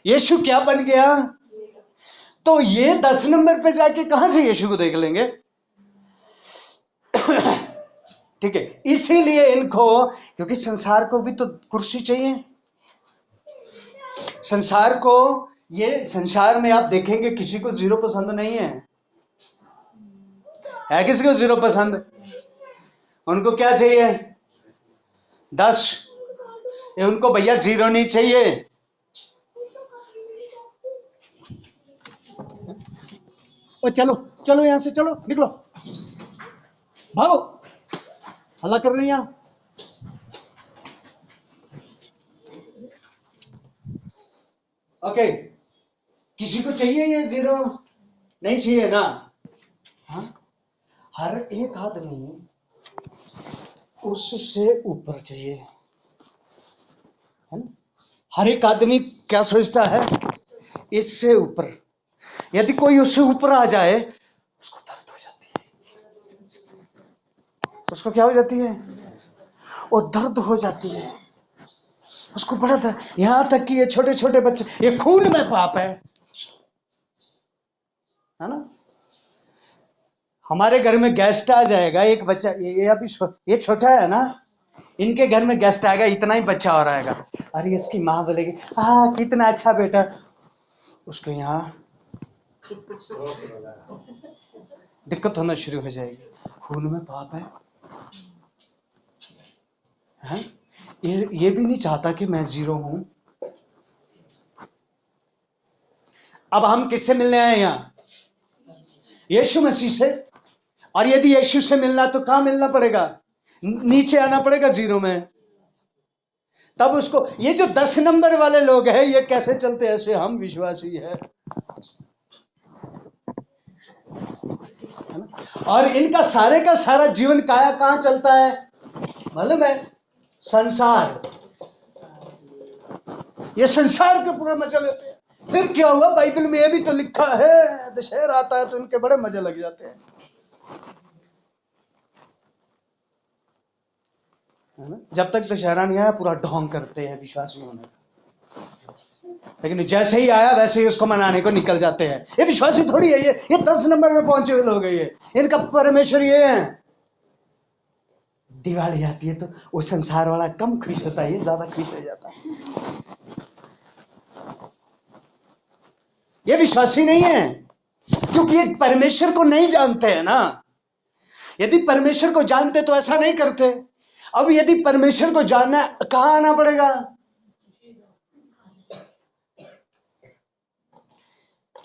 यीशु क्या बन गया? तो ये 10 नंबर पे जाके कहां से यीशु को देख लेंगे? ठीक है, इसीलिए इनको, क्योंकि संसार को भी तो कुर्सी चाहिए। संसार को, ये संसार में आप देखेंगे किसी को 0 पसंद नहीं है। है किसी को 0 पसंद? उनको क्या चाहिए? 10। ये उनको भैया 0 नहीं चाहिए। ओ चलो चलो, यहां से चलो, निकलो, भागो, हल्ला कर रही हैं। ओके, किसी को चाहिए ये 0? नहीं चाहिए ना? हाँ, हर एक आदमी उससे ऊपर चाहिए, है ना? हर एक आदमी क्या सोचता है? इससे ऊपर। यदि कोई उससे ऊपर आ जाए, उसको दर्द हो जाती है। उसको क्या हो जाती है? वो दर्द हो जाती है, उसको बड़ा दर्द। यहां तक कि ये छोटे छोटे बच्चे, ये खून में पाप है ना? हमारे घर में गेस्ट आ जाएगा एक बच्चा, ये अभी ये छोटा है ना, इनके घर में गेस्ट आएगा, इतना ही बच्चा हो रहेगा। अरे इसकी माँ बोलेगी, हाँ कितना अच्छा बेटा, उसको यहाँ दिक्कत होना शुरू हो जाएगी। खून में पाप है, हैं? ये भी नहीं चाहता कि मैं 0 हूं। अब हम किससे मिलने आए यहाँ? यीशु मसीह से। और यदि यीशु से मिलना तो कहां मिलना पड़ेगा? नीचे आना पड़ेगा 0 में। तब उसको, ये जो 10 नंबर वाले लोग हैं, ये कैसे चलते हैं? ऐसे हम विश्वासी है, और इनका सारे का सारा जीवन काया कहां चलता है मालूम है? संसार। ये संसार के पूरे मजे लेते हैं। फिर क्या हुआ? बाइबल में ये भी तो लिखा है, दशहरा आता है तो इनके बड़े मजे लग जाते हैं, है ना? जब तक दशहरा नहीं आया पूरा ढोंग करते हैं विश्वासियों में, लेकिन जैसे ही आया वैसे ही उसको मनाने को निकल जाते हैं। ये विश्वासी थोड़ी है, ये 10 नंबर में पहुंचे हुए लोग हैं। ये इनका परमेश्वर ये है। दिवाली आती है तो वो संसार वाला कम खुश होता है, ये ज्यादा खुश हो जाता है। ये विश्वासी नहीं है, क्योंकि ये परमेश्वर को नहीं जानते हैं ना। यदि परमेश्वर को जानते तो ऐसा नहीं करते। अब यदि परमेश्वर को जानना, कहां आना पड़ेगा?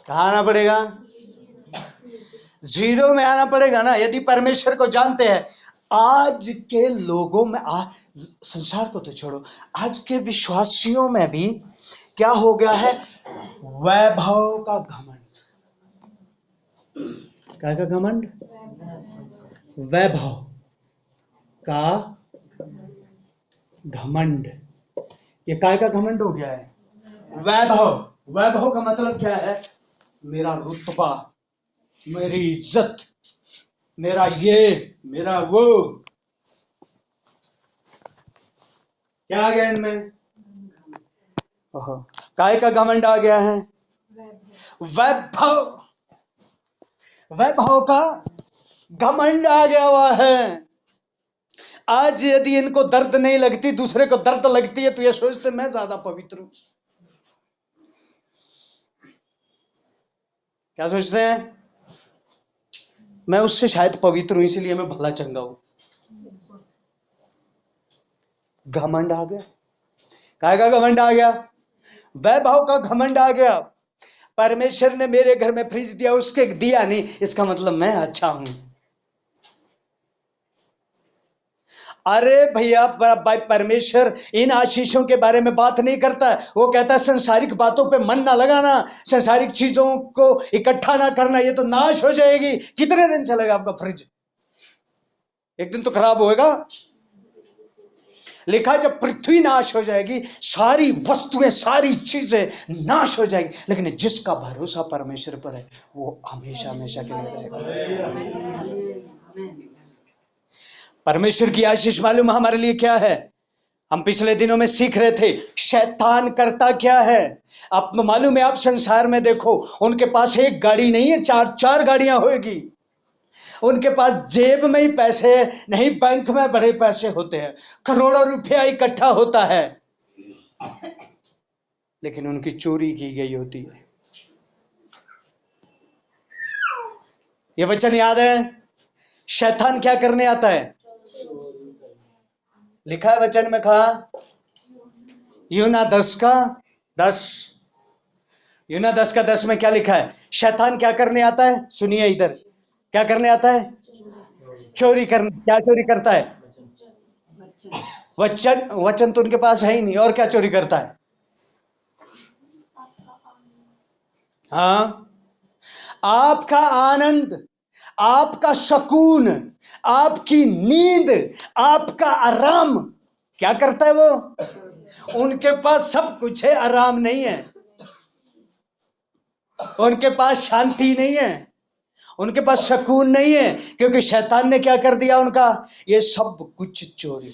कहां आना पड़ेगा? 0 में आना पड़ेगा ना। यदि परमेश्वर को जानते हैं, आज के लोगों में, संसार को तो छोड़ो, आज के विश्वासियों में भी क्या हो गया है? वैभव का घमंड। क्या का घमंड? वैभव का घमंड। ये काय का घमंड हो गया है? वैभव। वैभव का मतलब क्या है? मेरा रुतबा, मेरी इज्जत, मेरा ये, मेरा वो। क्या आ गया इनमें? काय का घमंड आ गया है? वैभव। वैभव का घमंड आ गया हुआ है। आज यदि इनको दर्द नहीं लगती, दूसरे को दर्द लगती है, तो ये सोचते मैं ज्यादा पवित्र हूं। क्या सोचते हैं? मैं उससे शायद पवित्र हूं, इसलिए मैं भला चंगा हूं। घमंड आ गया। काय का घमंड आ गया? वैभव का घमंड आ गया। परमेश्वर ने मेरे घर में फ्रिज दिया, उसके दिया नहीं, इसका मतलब मैं अच्छा हूं। अरे भैया, परमेश्वर इन आशीषों के बारे में बात नहीं करता है। वो कहता है संसारिक बातों पे मन ना लगाना, संसारिक चीजों को इकट्ठा ना करना, ये तो नाश हो जाएगी। कितने दिन चलेगा आपका फ्रिज? एक दिन तो खराब होएगा। लिखा जब पृथ्वी नाश हो जाएगी, सारी वस्तुएं, सारी चीजें नाश हो जाएगी, लेकिन जिसका भरोसा परमेश्वर पर है वो हमेशा हमेशा के लिए रहेगा। परमेश्वर की आशीष मालूम हमारे लिए क्या है? हम पिछले दिनों में सीख रहे थे शैतान करता क्या है। आपको मालूम है, आप संसार में देखो, उनके पास एक गाड़ी नहीं है, चार चार गाड़ियां होगी। उनके पास जेब में ही पैसे नहीं, बैंक में बड़े पैसे होते हैं, करोड़ों रुपया इकट्ठा होता है, लेकिन उनकी चोरी की गई होती है। ये वचन याद है? शैतान क्या करने आता है? लिखा है वचन में, कहा यूना 10 यूना 10 में क्या लिखा है? शैतान क्या करने आता है? सुनिए इधर, क्या करने आता है? चोरी करने। क्या चोरी करता है? वचन। वचन तो उनके पास है ही नहीं, और क्या चोरी करता है? हाँ, आपका आनंद, आपका सुकून, आपकी नींद, आपका आराम। क्या करता है वो? उनके पास सब कुछ है, आराम नहीं है। उनके पास शांति नहीं है, उनके पास सुकून नहीं है, क्योंकि शैतान ने क्या कर दिया उनका? ये सब कुछ चोरी।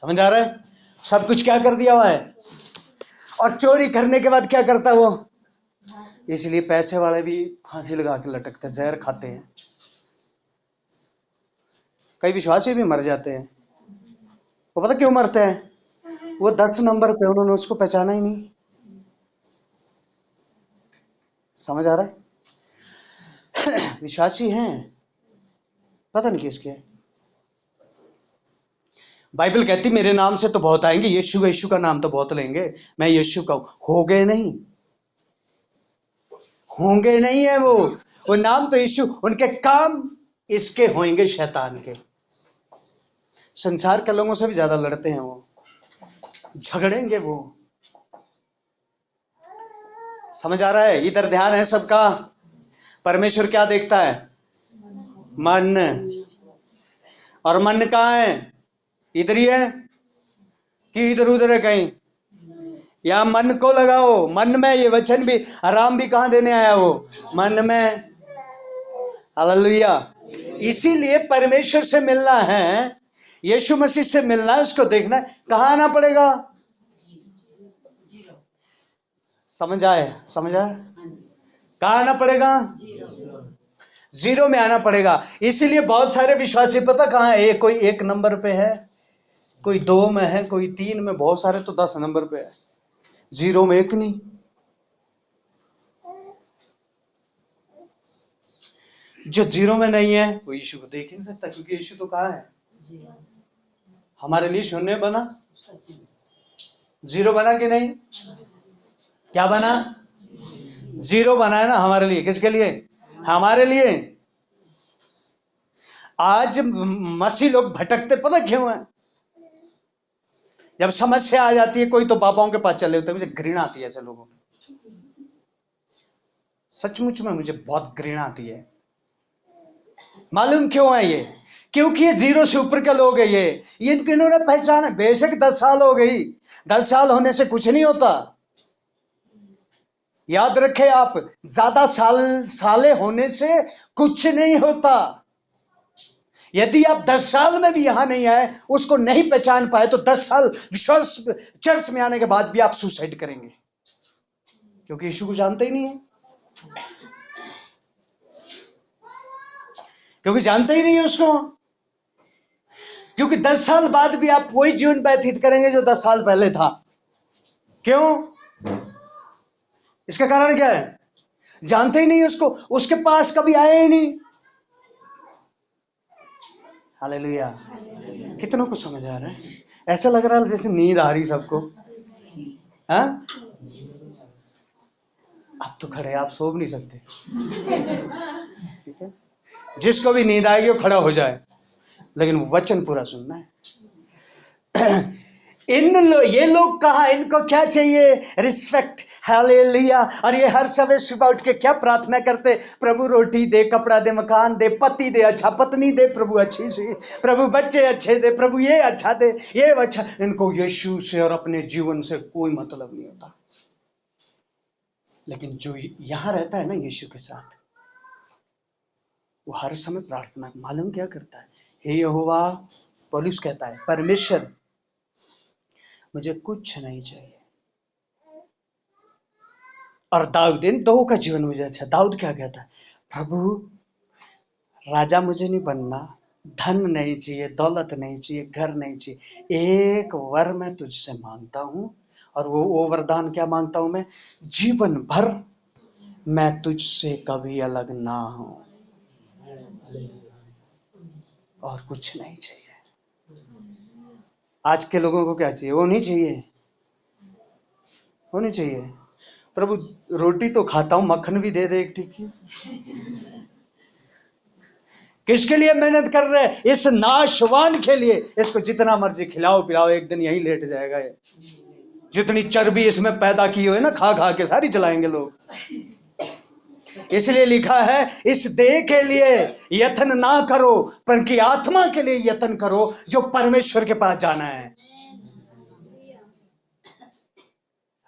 समझ आ रहा है? सब कुछ क्या कर दिया हुआ है। और चोरी करने के बाद क्या करता है वो? इसलिए पैसे वाले भी फांसी लगा के लटकते, जहर खाते हैं। कई विश्वासी भी मर जाते हैं। वो पता क्यों मरते हैं? वो 10 नंबर पे, उन्होंने उसको पहचाना ही नहीं। समझ आ रहा है? विश्वासी हैं, पता नहीं किसके। बाइबल कहती मेरे नाम से तो बहुत आएंगे, यीशु यीशु का नाम तो बहुत लेंगे, मैं यीशु का हो गए नहीं, होंगे नहीं है वो नाम तो यीशु, उनके काम इसके होंगे शैतान के। संसार के लोगों से भी ज्यादा लड़ते हैं वो, झगड़ेंगे वो। समझ आ रहा है? इधर ध्यान है सबका। परमेश्वर क्या देखता है? मन। और मन कहाँ है? इधर ही है कि इधर उधर है कहीं? या मन को लगाओ, मन में। ये वचन भी, आराम भी कहाँ देने आया वो? मन में। हालेलुया। इसीलिए परमेश्वर से मिलना है, यीशु मसीह से मिलना है, उसको देखना है, कहाँ आना पड़ेगा? समझ आए? समझ आए? कहाँ आना पड़ेगा? जीरो में आना पड़ेगा। इसीलिए बहुत सारे विश्वासी पता कहाँ है? कोई 1 नंबर पे है, कोई 2 में है, कोई 3 में, बहुत सारे तो 10 नंबर पे है, जीरो में एक नहीं। जो जीरो में नहीं है वो यीशु को देख ही नहीं सकता, क्योंकि यीशु तो कहाँ है? हमारे लिए शून्य बना, जीरो बना कि नहीं? क्या बना? जीरो बना है ना हमारे लिए। किसके लिए? हमारे लिए। आज मसीह लोग भटकते पता क्यों है? जब समस्या आ जाती है, कोई तो बाबाओं के पास चले होते हैं। मुझे घृणा आती है ऐसे लोगों की, सचमुच में मुझे बहुत घृणा आती है। मालूम क्यों है ये? क्योंकि ये जीरो से ऊपर के लोग है। ये इन्होंने पहचाना। बेशक 10 साल हो गई, 10 साल होने से कुछ नहीं होता। याद रखे आप, ज्यादा साले होने से कुछ नहीं होता। यदि आप 10 साल में भी यहां नहीं आए, उसको नहीं पहचान पाए, तो 10 साल विश्वास चर्च में आने के बाद भी आप सुसाइड करेंगे, क्योंकि यीशु को जानते ही नहीं है। क्योंकि जानते ही नहीं है उसको। क्योंकि 10 साल बाद भी आप वही जीवन व्यतीत करेंगे जो 10 साल पहले था। क्यों? इसका कारण क्या है? जानते ही नहीं उसको, उसके पास कभी आए ही नहीं। हालेलुया। कितनों को समझ आ रहा है? ऐसा लग रहा है जैसे नींद आ रही सबको। हाँ, अब तो खड़े, आप सो भी नहीं सकते। ठीक है, जिसको भी नींद आएगी वो खड़ा हो जाए, लेकिन वचन पूरा सुनना है। ये लोग कहा, इनको क्या चाहिए? रिस्पेक्ट। हालेलुया। और ये हर समय सुबह उठ के क्या प्रार्थना करते? प्रभु रोटी दे, कपड़ा दे, मकान दे, पति दे, अच्छा पत्नी दे, प्रभु अच्छी सी, प्रभु बच्चे अच्छे दे, प्रभु ये अच्छा दे, ये अच्छा। इनको यीशु से और अपने जीवन से कोई मतलब नहीं होता। लेकिन जो यहां रहता है ना यीशु के साथ, वो हर समय प्रार्थना, मालूम क्या करता है? हे यहोवा, पौलुस कहता है परमेश्वर मुझे कुछ नहीं चाहिए। और दाऊद, इन दो का जीवन मुझे अच्छा। दाऊद क्या कहता है, प्रभु राजा मुझे नहीं बनना, धन नहीं चाहिए, दौलत नहीं चाहिए, घर नहीं चाहिए, एक वर मैं तुझसे मांगता हूं, और वो वरदान क्या मांगता हूं मैं, जीवन भर मैं तुझसे कभी अलग ना हूं, और कुछ नहीं चाहिए। आज के लोगों को क्या चाहिए, वो नहीं चाहिए, वो नहीं चाहिए। प्रभु रोटी तो खाता हूं, मक्खन भी दे दे एक टिक्की। किसके लिए मेहनत कर रहे हैं, इस नाशवान के लिए। इसको जितना मर्जी खिलाओ पिलाओ, एक दिन यहीं लेट जाएगा ये। जितनी चर्बी इसमें पैदा की हुई है ना, खा खा के सारी चलाएंगे लोग। इसलिए लिखा है इस देह के लिए यत्न ना करो, परंतु आत्मा के लिए यत्न करो जो परमेश्वर के पास जाना है।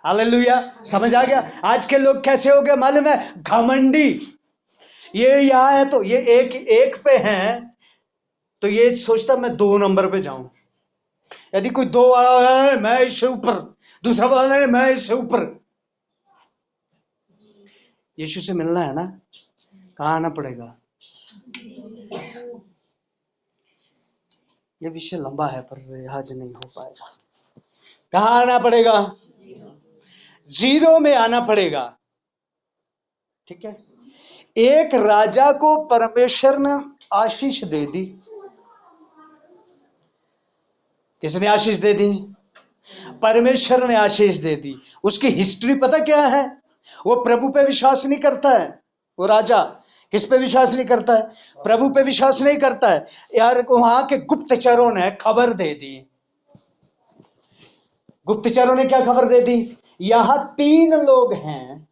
हालेलुया, समझ आ गया। आज के लोग कैसे हो गए मालूम है, घमंडी। ये यहाँ है तो ये एक पे है तो ये सोचता मैं 2 नंबर पे जाऊं। यदि कोई 2 वाला है मैं इससे ऊपर, दूसरा वाला है मैं इससे ऊपर। यीशु से मिलना है ना, कहाँ आना पड़ेगा। ये विषय लंबा है पर आज नहीं हो पाएगा। कहाँ आना पड़ेगा, 0 में आना पड़ेगा। ठीक है। एक राजा को परमेश्वर ने आशीष दे दी। किसने आशीष दे दी, परमेश्वर ने आशीष दे दी। उसकी हिस्ट्री पता क्या है, वो प्रभु पे विश्वास नहीं करता है। वो राजा किस पे विश्वास नहीं करता है, प्रभु पे विश्वास नहीं करता है यार। वहां के गुप्तचरों ने खबर दे दी। गुप्तचरों ने क्या खबर दे दी, यहां 3 लोग हैं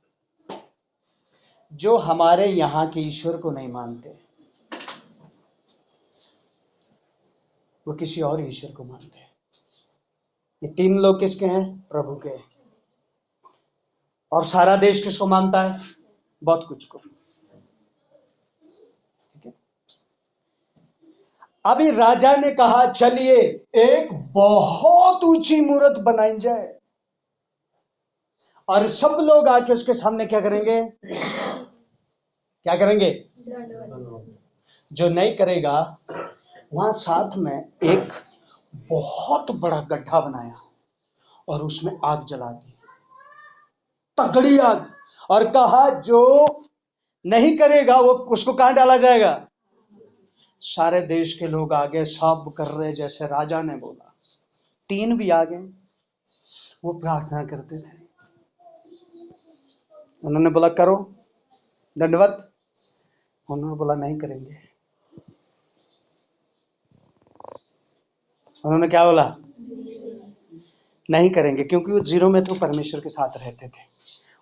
जो हमारे यहां के ईश्वर को नहीं मानते, वो किसी और ईश्वर को मानते हैं। ये 3 लोग किसके हैं, प्रभु के। और सारा देश किसको मानता है, बहुत कुछ को। ठीक है। अभी राजा ने कहा चलिए एक बहुत ऊंची मूर्त बनाई जाए, और सब लोग आके उसके सामने क्या करेंगे, क्या करेंगे, जो नहीं करेगा वहां साथ में एक बहुत बड़ा गड्ढा बनाया और उसमें आग जला दी, तगड़ी आग। और कहा जो नहीं करेगा वो उसको कहां डाला जाएगा। सारे देश के लोग आगे सब कर रहे जैसे राजा ने बोला। 3 भी आगे, वो प्रार्थना करते थे। उन्होंने बोला करो दंडवत, उन्होंने बोला नहीं करेंगे। उन्होंने क्या बोला, नहीं करेंगे, क्योंकि वो 0 में तो परमेश्वर के साथ रहते थे।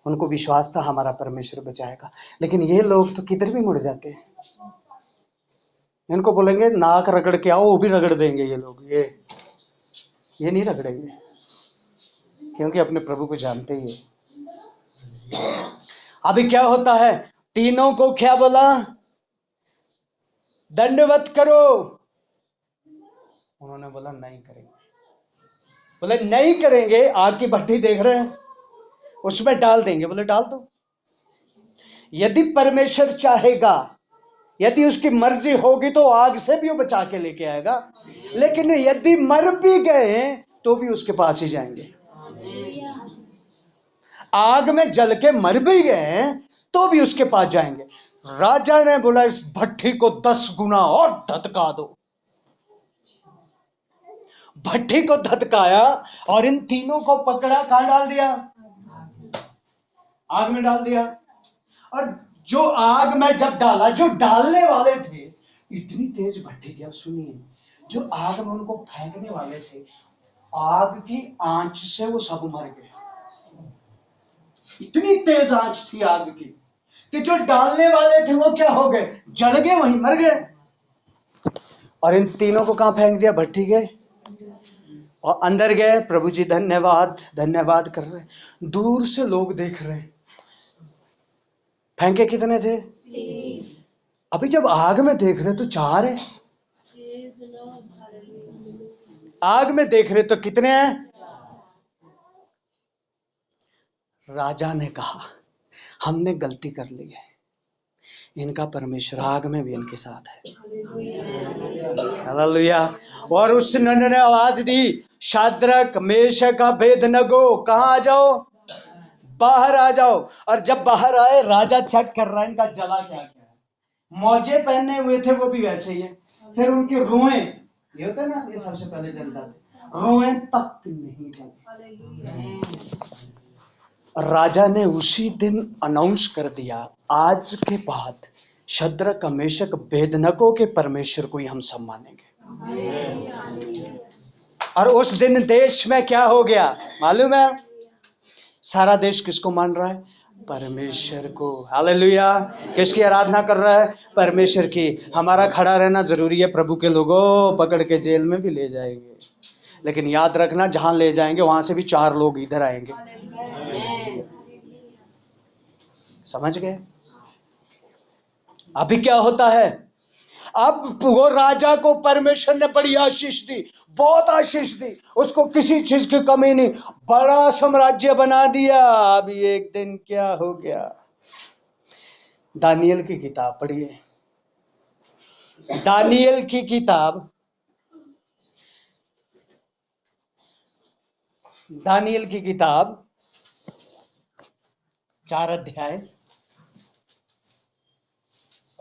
उनको विश्वास था हमारा परमेश्वर बचाएगा। लेकिन ये लोग तो किधर भी मुड़ जाते हैं। इनको बोलेंगे नाक रगड़ के आओ, वो भी रगड़ देंगे ये लोग। ये नहीं रगड़ेंगे, क्योंकि अपने प्रभु को जानते ही है। अभी क्या होता है, तीनों को क्या बोला, दंडवत करो। उन्होंने बोला नहीं करेंगे। बोले नहीं करेंगे, आग की भट्टी देख रहे हैं उसमें डाल देंगे। बोले डाल दो, यदि परमेश्वर चाहेगा, यदि उसकी मर्जी होगी तो आग से भी वो बचा के लेके आएगा। लेकिन यदि मर भी गए तो भी उसके पास ही जाएंगे। आग में जल के मर भी गए तो भी उसके पास जाएंगे। राजा ने बोला इस भट्टी को 10 गुना और धधका दो। भट्टी को धधकाया और इन तीनों को पकड़ा, कहां डाल दिया, आग में डाल दिया। और जो आग में जब डाला, जो डालने वाले थे, इतनी तेज भट्टी थी। अब सुनिए, जो आग में उनको फेंकने वाले थे, आग की आंच से वो सब मर गए। इतनी तेज आंच थी आग की कि जो डालने वाले थे वो क्या हो गए, जल गए, वहीं मर गए। और इन तीनों को कहां फेंक दिया, भट्टी के। और अंदर गए, प्रभु जी धन्यवाद धन्यवाद कर रहे। दूर से लोग देख रहे हैं। फेंके कितने थे, अभी जब आग में देख रहे तो 4 है। आग में देख रहे तो कितने हैं? राजा ने कहा हमने गलती कर ली है, इनका परमेश्वर आग में भी इनके साथ है। हालेलुया। और उसने ने आवाज दी, शाद्रक मेशक अबेदनगो कहाँ आ जाओ, बाहर आ जाओ। और जब बाहर आए, राजा चेक कर रहा है इनका जला क्या क्या है। मौजे पहने हुए थे वो भी वैसे ही है, फिर उनके रोए, ये होता है ना, ये सबसे पहले जल जाते, रोए तक नहीं जले। राजा ने उसी दिन अनाउंस कर दिया, आज के बाद शद्रक मेशक अबेदनगो के परमेश्वर को ही हम सब मानेंगे। और उस दिन देश में क्या हो गया मालूम है? सारा देश किसको मान रहा है? परमेश्वर को। हालेलुया। किसकी आराधना कर रहा है? परमेश्वर की। हमारा खड़ा रहना जरूरी है। प्रभु के लोगों, पकड़ के जेल में भी ले जाएंगे, लेकिन याद रखना जहां ले जाएंगे वहां से भी 4 लोग इधर आएंगे। समझ गए? अभी क्या होता है? अब वो राजा को परमेश्वर ने बड़ी आशीष दी, बहुत आशीष दी, उसको किसी चीज की कमी नहीं, बड़ा साम्राज्य बना दिया। अभी एक दिन क्या हो गया? दानियल की किताब पढ़िए, दानियल की किताब, दानियल की किताब 4 अध्याय।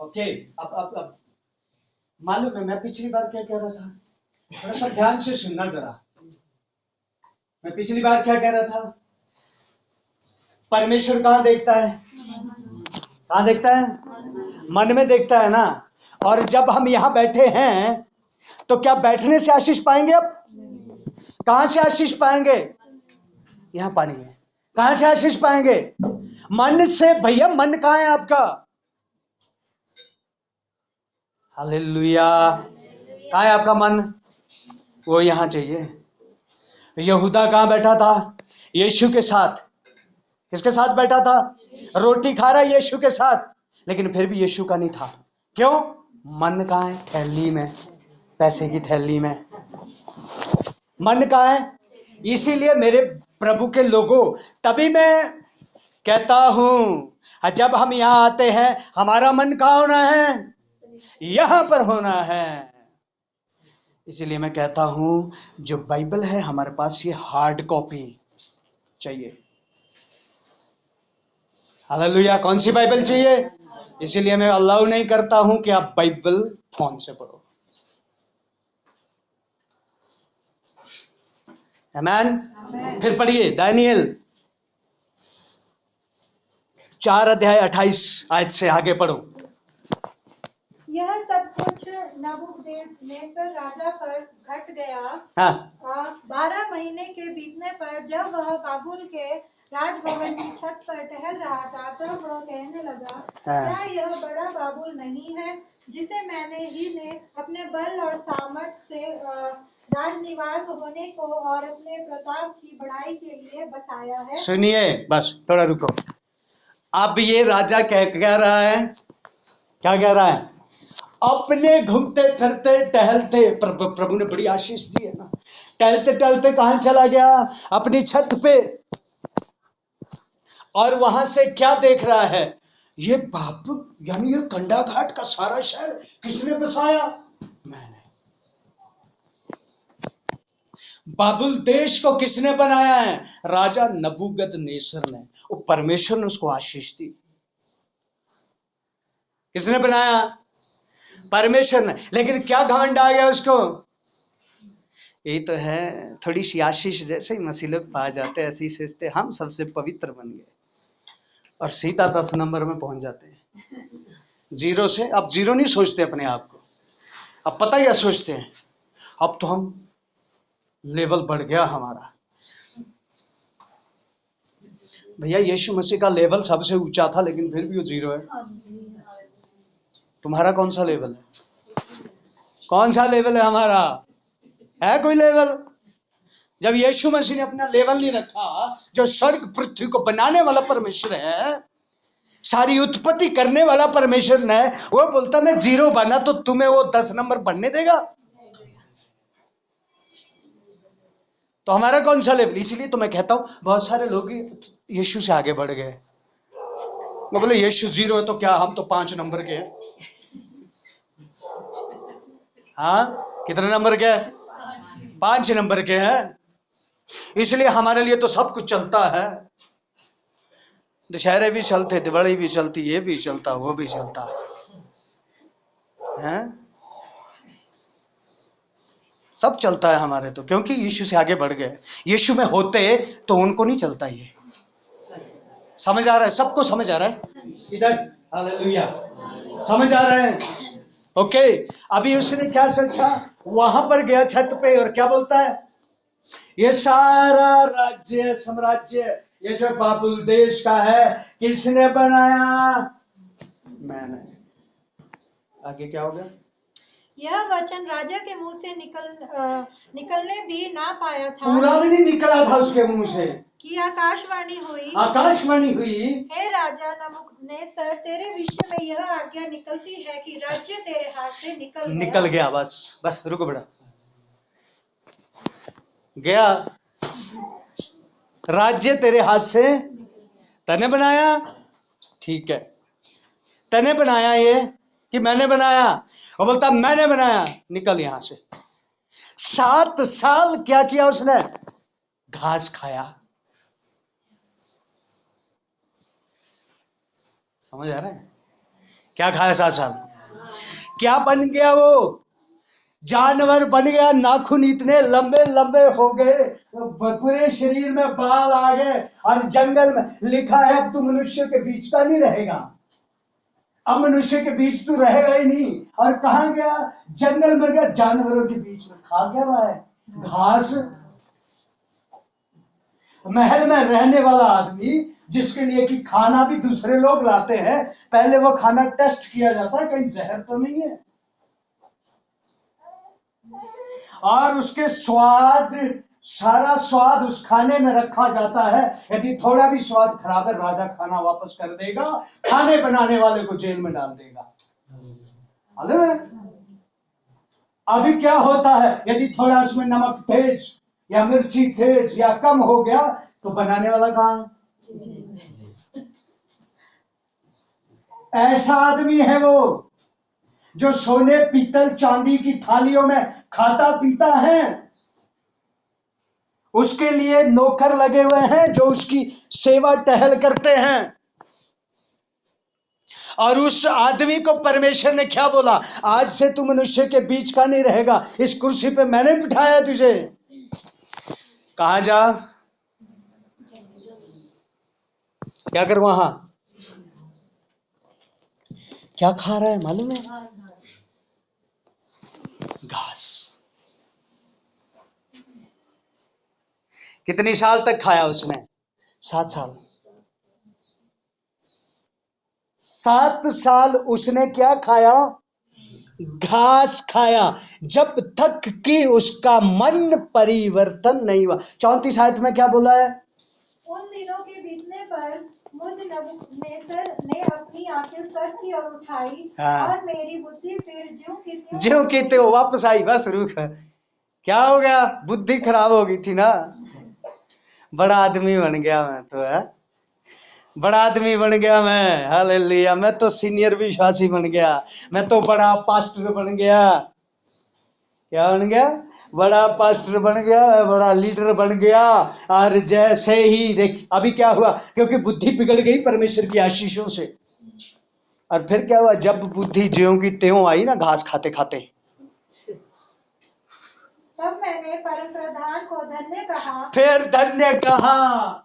ओके, अब मालूम है मैं पिछली बार क्या कह रहा था? थोड़ा सा ध्यान से सुनना जरा। मैं पिछली बार क्या कह रहा था? परमेश्वर कहाँ देखता है? कहाँ देखता है? मन में देखता है ना। और जब हम यहाँ बैठे हैं तो क्या बैठने से आशीष पाएंगे? अब कहाँ से आशीष पाएंगे? यहाँ पानी है, कहाँ से आशीष पाएंगे? मन से। भैया मन कहाँ है आपका? हालेलुया। कहाँ है आपका मन? वो यहाँ चाहिए। यहूदा कहाँ बैठा था? यीशु के साथ। किसके साथ बैठा था? रोटी खा रहा यीशु के साथ, लेकिन फिर भी यीशु का नहीं था। क्यों? मन कहाँ है? थैली में, पैसे की थैली में। मन कहाँ है? इसीलिए मेरे प्रभु के लोगों, तभी मैं कहता हूं जब हम यहाँ आते हैं हमारा मन कहाँ होना है? यहाँ पर होना है। इसीलिए मैं कहता हूं जो बाइबल है हमारे पास, ये हार्ड कॉपी चाहिए। हालेलुया। कौन सी बाइबल चाहिए? इसीलिए मैं अलाउ नहीं करता हूं कि आप बाइबल फोन से पढ़ो। आमीन। फिर पढ़िए दानियल 4 अध्याय 28 आयत से आगे पढ़ो। यह सब कुछ नबूकदनेस्सर राजा पर घट गया। हाँ। 12 महीने के बीतने पर जब वह काबुल के राजभवन की छत पर टहल रहा था, तब वह कहने लगा, क्या यह बड़ा बाबुल नहीं है जिसे मैंने ही ने अपने बल और सामर्थ से राजनिवास होने को और अपने प्रताप की बढ़ाई के लिए बसाया है। सुनिए, बस थोड़ा रुको। अब ये राजा कह रहा है, क्या कह रहा है? अपने घूमते फिरते टहलते, प्रभु ने बड़ी आशीष दी है ना, टहलते टहलते कहां चला गया? अपनी छत पे। और वहां से क्या देख रहा है? ये बाबू, यानी ये कंडा घाट का सारा शहर किसने बसाया? मैंने। बाबुल देश को किसने बनाया है? राजा नबूकदनेस्सर ने। वो परमेश्वर ने उसको आशीष दी। किसने बनाया? परमेश्वर ने। लेकिन क्या घमंड आ गया उसको? यही तो है, थोड़ी सी आशीष जैसे ही मसीह लोग पा जाते हैं, ऐसे ही सोचते हम सबसे पवित्र बन गए और सीधा 10 नंबर में पहुंच जाते हैं। जीरो से अब जीरो नहीं सोचते अपने आप को, अब पता क्या सोचते हैं? अब तो हम लेवल बढ़ गया हमारा। भैया यीशु मसीह का लेवल सबसे ऊंचा था, लेकिन फिर भी वो जीरो है। तुम्हारा कौन सा लेवल है? कौन सा लेवल है हमारा? है कोई लेवल? जब यीशु मसीह ने अपना लेवल नहीं रखा, जो स्वर्ग पृथ्वी को बनाने वाला परमेश्वर है, सारी उत्पत्ति करने वाला परमेश्वर ने, वो बोलता मैं जीरो बना तो तुम्हें वो 10 नंबर बनने देगा? तो हमारा कौन सा लेवल? इसीलिए तो मैं कहता हूं बहुत सारे लोग यीशु से आगे बढ़ गए। मैं बोले यीशु 0 है तो क्या, हम तो 5 नंबर के हैं। हाँ, कितने नंबर के हैं? 5 नंबर के हैं। इसलिए हमारे लिए तो सब कुछ चलता है। दशहरे भी चलते, दिवाली भी चलती, ये भी चलता, वो भी चलता है, सब चलता है हमारे तो, क्योंकि यीशु से आगे बढ़ गए। यीशु में होते तो उनको नहीं चलता ये। समझ आ रहा है? सबको समझ आ रहा है इधर? हालेलुया, समझ आ रहा है? ओके। अभी उसने क्या सोचा? वहां पर गया छत पे और क्या बोलता है? ये सारा राज्य साम्राज्य, ये जो बाबुल देश का है, किसने बनाया? मैंने। आगे क्या होगा? यह वचन राजा के मुंह से निकलने भी ना पाया था, पूरा भी नहीं निकला था उसके मुंह से कि आकाशवाणी हुई, आकाशवाणी हुई, हे राजा नबूकदनेस्सर, तेरे विषय में यह आज्ञा निकलती है कि राज्य तेरे हाथ से निकल गया। बस रुको बेटा, गया राज्य तेरे हाथ से। तने बनाया, ठीक है, तने बनाया ये कि मैंने बनाया? और बोलता मैंने बनाया, निकल यहां से। 7 साल क्या किया उसने? घास खाया। समझ आ रहा है? क्या खाया 7 साल? क्या बन गया वो? जानवर बन गया। नाखून इतने लंबे लंबे हो गए, पूरे शरीर में बाल आ गए, और जंगल में लिखा है अब तू मनुष्य के बीच का नहीं रहेगा, अब मनुष्य के बीच तू रहेगा ही नहीं। और कहां गया? जंगल में गया, जानवरों के बीच में खा क्या रहा है? घास। महल में रहने वाला आदमी जिसके लिए कि खाना भी दूसरे लोग लाते हैं, पहले वो खाना टेस्ट किया जाता है कहीं जहर तो नहीं है, और उसके स्वाद, सारा स्वाद उस खाने में रखा जाता है। यदि थोड़ा भी स्वाद खराब है, राजा खाना वापस कर देगा, खाने बनाने वाले को जेल में डाल देगा। अभी क्या होता है? यदि थोड़ा उसमें नमक तेज या मिर्ची तेज या कम हो गया तो बनाने वाला कहां? ऐसा आदमी है वो जो सोने पीतल चांदी की थालियों में खाता पीता है। उसके लिए नौकर लगे हुए हैं जो उसकी सेवा टहल करते हैं। और उस आदमी को परमेश्वर ने क्या बोला? आज से तू मनुष्य के बीच का नहीं रहेगा, इस कुर्सी पे मैंने बिठाया तुझे। कहां जा, क्या कर वहां? क्या खा रहा है मालूम है? घास। कितनी साल तक खाया उसने? 7 साल। 7 साल उसने क्या खाया? घास खाया, जब तक कि उसका मन परिवर्तन नहीं हुआ। 34 आयत में क्या बोला है? उन दिनों के बीतने पर मुझ नबूकदनेस्सर ने अपनी आंखें स्वर्ग की ओर उठाई, और मेरी बुद्धि फिर ज्यों की त्यों वापस आई। बस रुक, क्या हो गया? बुद्धि खराब हो गई थी ना। बड़ा आदमी बन गया मैं तो, है बड़ा आदमी बन गया मैं। हालेलुया, मैं तो सीनियर विश्वासी बन गया, मैं तो बड़ा पास्टर बन गया। क्या बन गया? बड़ा पास्टर बन गया, बड़ा लीडर बन गया। और जैसे ही देख अभी क्या हुआ, क्योंकि बुद्धि बिगड़ गई परमेश्वर की आशीषों से। और फिर क्या हुआ? जब बुद्धि ज्यों की त्यों आई ना, घास खाते खाते, तब मैंने परम प्रधान को धन्य कहा, फिर धन्य कहा,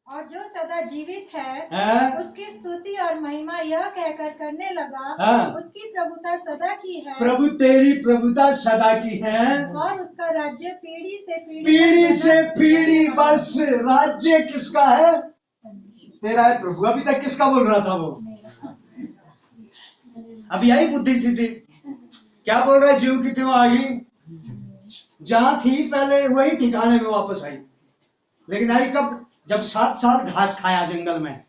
और जो सदा जीवित है उसकी स्तुति और महिमा यह कहकर करने लगा, उसकी प्रभुता सदा की है, प्रभु तेरी प्रभुता सदा की है, और उसका राज्य पीढ़ी से पीढ़ी। बस राज्य किसका है? तेरा है प्रभु। अभी तक किसका बोल रहा था वो? अभी आई बुद्धि सीधी। क्या बोल रहा है? जीव की त्यों आई, जहां थी पहले वही ठिकाने में वापस आई। लेकिन आई कब? जब 7 साल घास खाया जंगल में,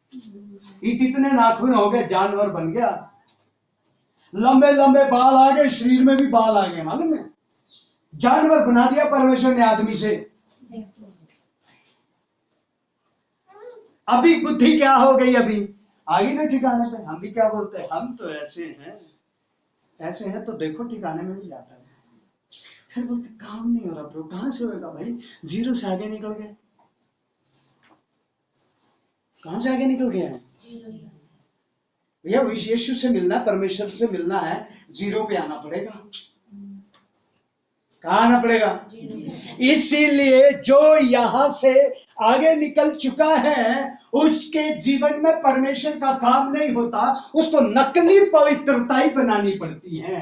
इतने नाखून हो गए, जानवर बन गया, लंबे लंबे बाल आ गए, शरीर में भी बाल आ गए। मालूम है? जानवर बना दिया परमेश्वर ने आदमी से। अभी बुद्धि क्या हो गई, अभी आ गई ना ठिकाने पे। हम भी क्या बोलते हैं, हम तो ऐसे हैं, ऐसे हैं तो देखो ठिकाने में भी जाता है। फिर बोलते काम नहीं हो रहा ब्रो, कहां से होगा भाई, जीरो से आगे निकल गए। कहां से आगे निकल गए हैं भैया? यीशु से मिलना, परमेश्वर से मिलना है, जीरो पे आना पड़ेगा। कहां आना पड़ेगा? इसीलिए जो यहां से आगे निकल चुका है उसके जीवन में परमेश्वर का काम नहीं होता, उसको नकली पवित्रता ही बनानी पड़ती है,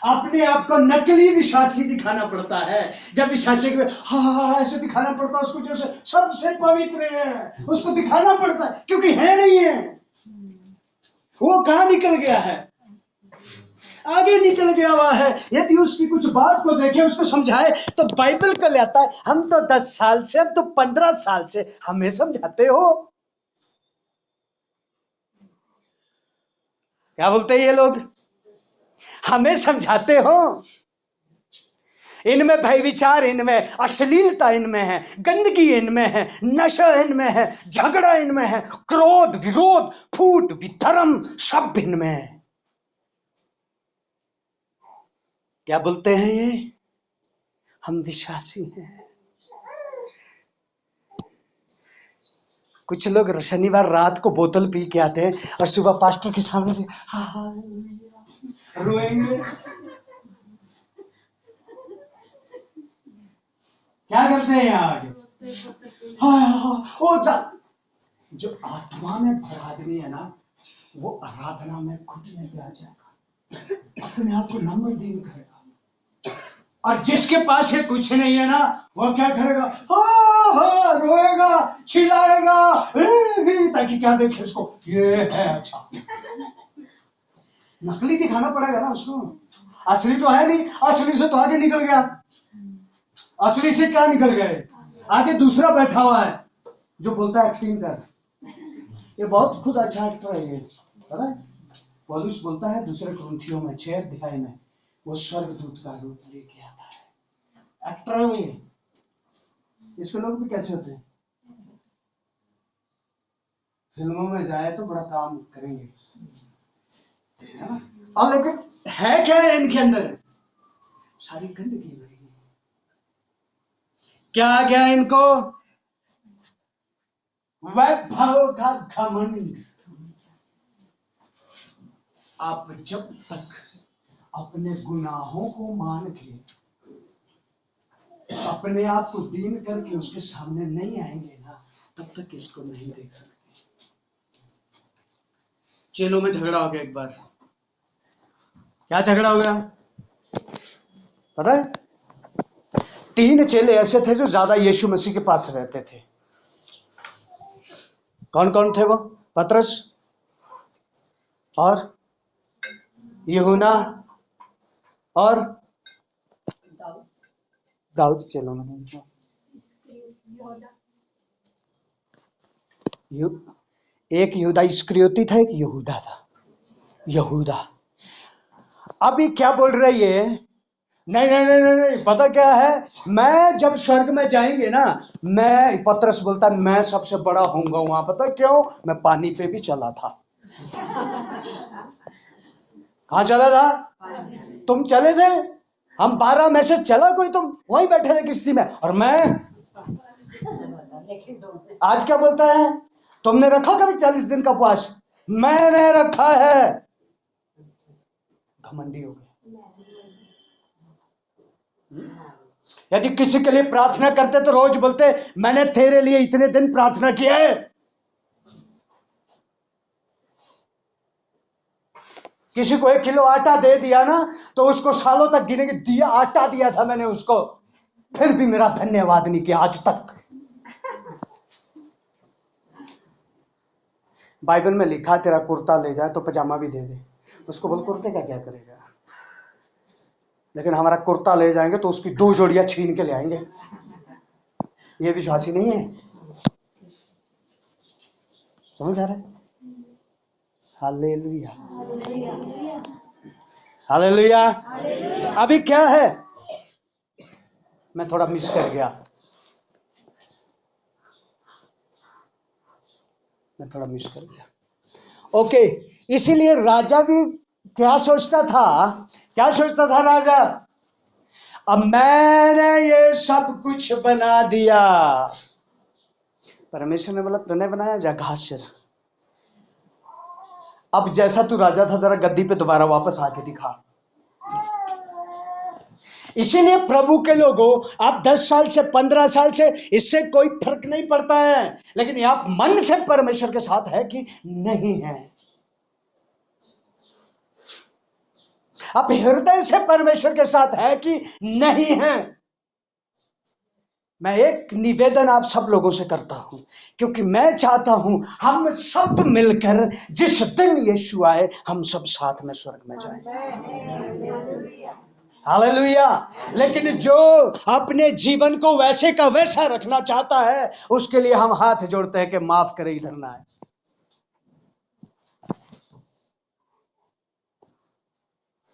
अपने आप को नकली विश्वासी दिखाना पड़ता है। जब विश्वासी को हाँ ऐसे दिखाना पड़ता है, उसको जैसे सबसे पवित्र है उसको दिखाना पड़ता है, क्योंकि है नहीं है। वो कहां निकल गया है? आगे निकल गया हुआ है। यदि उसकी कुछ बात को देखे, उसको समझाए, तो बाइबल को लेता है। हम तो 10 साल से, हम तो 15 साल से हमें समझाते हो। क्या बोलते हैं ये लोग? हमें समझाते हो। इनमें भय विचार, इनमें अश्लीलता, इनमें है गंदगी, इनमें है नशा, इनमें है झगड़ा, इनमें है क्रोध, विरोध, फूट, विधर्म, सब इनमें है। क्या बोलते हैं ये? हम विश्वासी हैं। कुछ लोग शनिवार रात को बोतल पी के आते हैं और सुबह पास्टर के सामने से रोएंगे। क्या करते हैं यहाँ आगे? जो आत्मा में भर आदमी है ना, वो आराधना में घुटने पे आ जाएगा, अपने आप को नम्र दीन करेगा। और जिसके पास ये कुछ नहीं है ना, वो क्या करेगा? रोएगा, चिल्लाएगा, ताकि क्या देखे उसको, ये है अच्छा। नकली दिखाना पड़ेगा ना उसको, असली तो है नहीं। असली से तो आगे निकल गया। असली से क्या निकल गए? आगे दूसरा बैठा हुआ है जो बोलता है एक्टिंग कर। ये बहुत खुद अच्छा एक्टर है ये, पता है? पौलुस बोलता है दूसरे कुरिन्थियों में 6 अध्याय में, वो स्वर्गदूत का रूप लेके आता है। एक्टर है वो ये। इसके लोग भी कैसे होते हैं? फिल्मों में जाए तो बड़ा काम करेंगे, है ना? और लेकिन है क्या है इनके अंदर? सारी गंदगी भरी है। क्या क्या इनको? वैभव का घमंड। आप जब तक अपने गुनाहों को मान के, अपने आप को दीन करके उसके सामने नहीं आएंगे ना, तब तक इसको नहीं देख सकते। चेलों में झगड़ा हो गया एक बार। क्या झगड़ा हो गया पता है? 3 चेले ऐसे थे जो ज्यादा यीशु मसीह के पास रहते थे। कौन कौन थे वो? पतरस और यूहन्ना और दाऊद। चेलों में एक यहूदा इस्करियोती था, एक यहूदा था। यहूदा अभी क्या बोल रही है? नहीं नहीं नहीं नहीं नहीं, पता क्या है? मैं जब स्वर्ग में जाएंगे ना, मैं, पतरस बोलता है, मैं सबसे बड़ा होऊंगा वहां। पता क्यों? मैं पानी पे भी चला था। कहां चला था? तुम चले थे, हम 12 में से चला कोई? तुम वहीं बैठे थे किश्ती में, और मैं आज क्या बोलता है? तुमने रखा कभी 40 दिन का उपवास? मैंने रखा है। घमंडी हो गए। यदि किसी के लिए प्रार्थना करते तो रोज बोलते मैंने तेरे लिए इतने दिन प्रार्थना किया है। किसी को 1 किलो आटा दे दिया ना, तो उसको सालों तक गिनेंगे, दिया आटा दिया था मैंने उसको, फिर भी मेरा धन्यवाद नहीं किया आज तक। बाइबल में लिखा तेरा कुर्ता ले जाए तो पजामा भी दे दे। उसको बोल कुर्ते का क्या करेगा? लेकिन हमारा कुर्ता ले जाएंगे तो उसकी 2 जोड़ियां छीन के ले आएंगे। ये विश्वासी नहीं है। समझ आ रहा है? Hallelujah, hallelujah. अभी क्या है? मैं थोड़ा मिस कर गया। मैं थोड़ा मिस कर गया। ओके, इसीलिए राजा भी क्या सोचता था राजा? अब मैंने ये सब कुछ बना दिया। परमेश्वर ने बोला तूने बनाया, जा घास चर। अब जैसा तू राजा था जरा गद्दी पे दोबारा वापस आके दिखा। इसीलिए प्रभु के लोगों, आप 10 साल से 15 साल से इससे कोई फर्क नहीं पड़ता है, लेकिन आप मन से परमेश्वर के साथ है कि नहीं है, आप हृदय से परमेश्वर के साथ है कि नहीं है। मैं एक निवेदन आप सब लोगों से करता हूं, क्योंकि मैं चाहता हूं हम सब मिलकर जिस दिन यीशु आए हम सब साथ में स्वर्ग में जाएं। हालेलुया। लेकिन जो अपने जीवन को वैसे का वैसा रखना चाहता है, उसके लिए हम हाथ जोड़ते हैं कि माफ करे, इधर ना आए।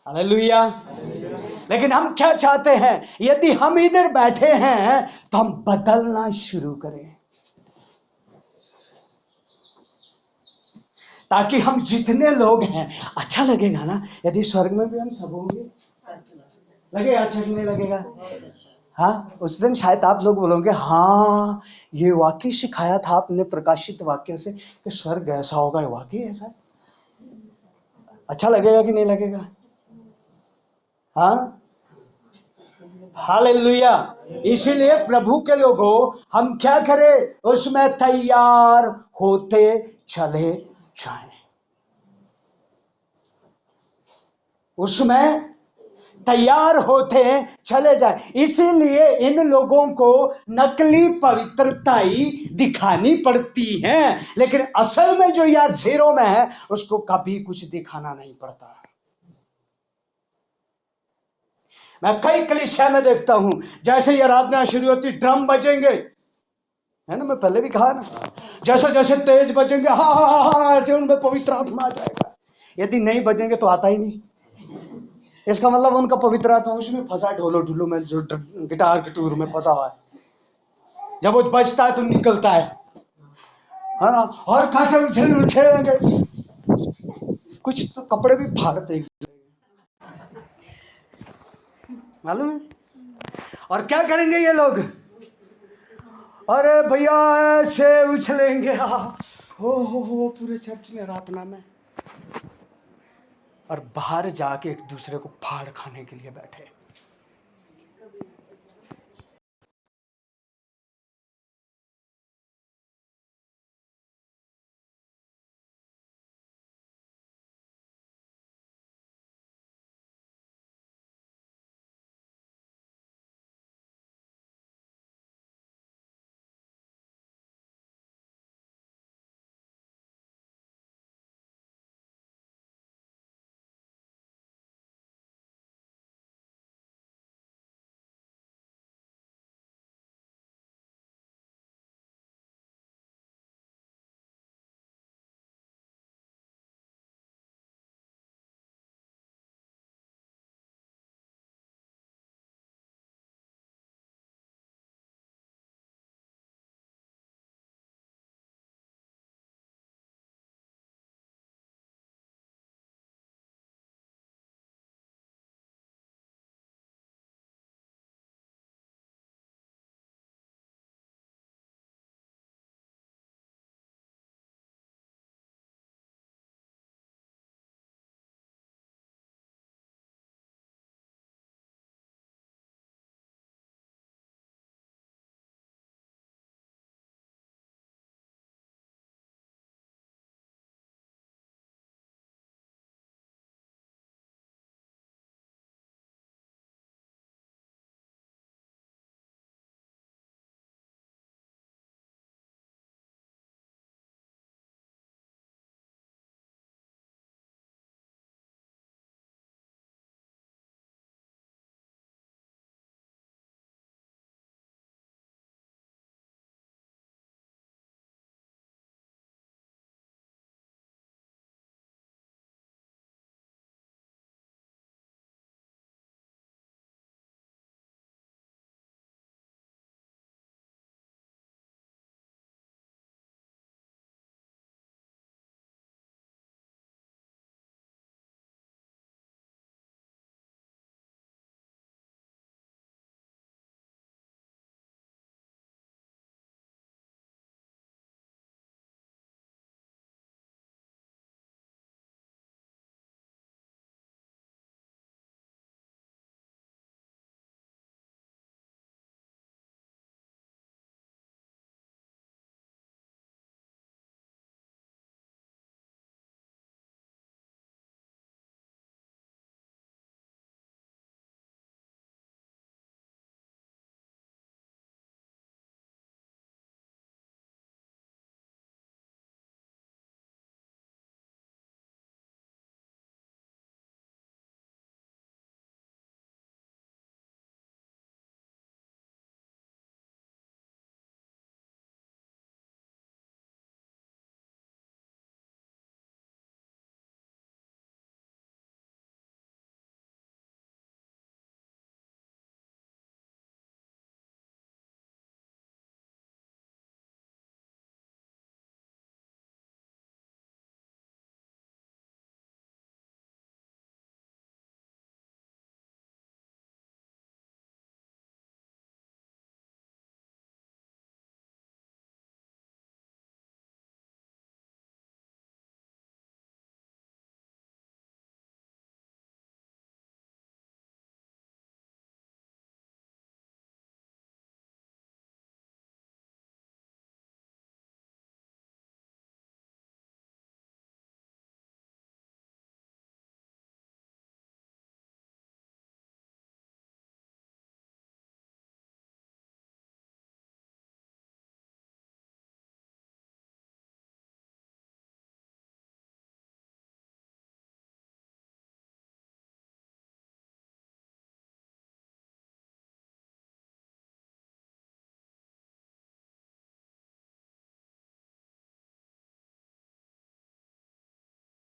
हालेलुया। लेकिन हम क्या चाहते हैं? यदि हम इधर बैठे हैं तो हम बदलना शुरू करें, ताकि हम जितने लोग हैं, अच्छा लगेगा ना यदि स्वर्ग में भी हम सब होंगे। लगेगा अच्छा कि नहीं लगेगा? हाँ, उस दिन शायद आप लोग बोलोगे हाँ ये वाकई सिखाया था आपने प्रकाशित वाक्य से कि स्वर्ग ऐसा होगा, वाकई ऐसा है। अच्छा लगेगा कि नहीं लगेगा? हाँ, हालेलुया। इसीलिए प्रभु के लोगों, हम क्या करें? उसमें तैयार होते चले जाएं, उसमें तैयार होते चले जाए। इसीलिए इन लोगों को नकली पवित्रता ही दिखानी पड़ती है, लेकिन असल में जो यार जीरो में है उसको कभी कुछ दिखाना नहीं पड़ता। मैं कई कलीसिया में देखता हूं, जैसे ये आराधना शुरू होती ड्रम बजेंगे, है ना, मैं पहले भी कहा ना, जैसे जैसे तेज बजेंगे हा हा हा हा ऐसे उनमें पवित्र आत्मा आ जाएगा। यदि नहीं बजेंगे तो आता ही नहीं। इसका मतलब उनका पवित्र आत्मा उसमें फंसा, ढोलो ढुलो में, जो गिटार के टूर में फंसा हुआ है। जब वो बजता है तो निकलता है ना, और कैसे उछलेंगे, कुछ तो कपड़े भी फाड़ते मालूम है। और क्या करेंगे ये लोग? अरे भैया ऐसे उछलेंगे हो पूरे चर्च में, आराधना में, और बाहर जाके एक दूसरे को फाड़ खाने के लिए बैठे।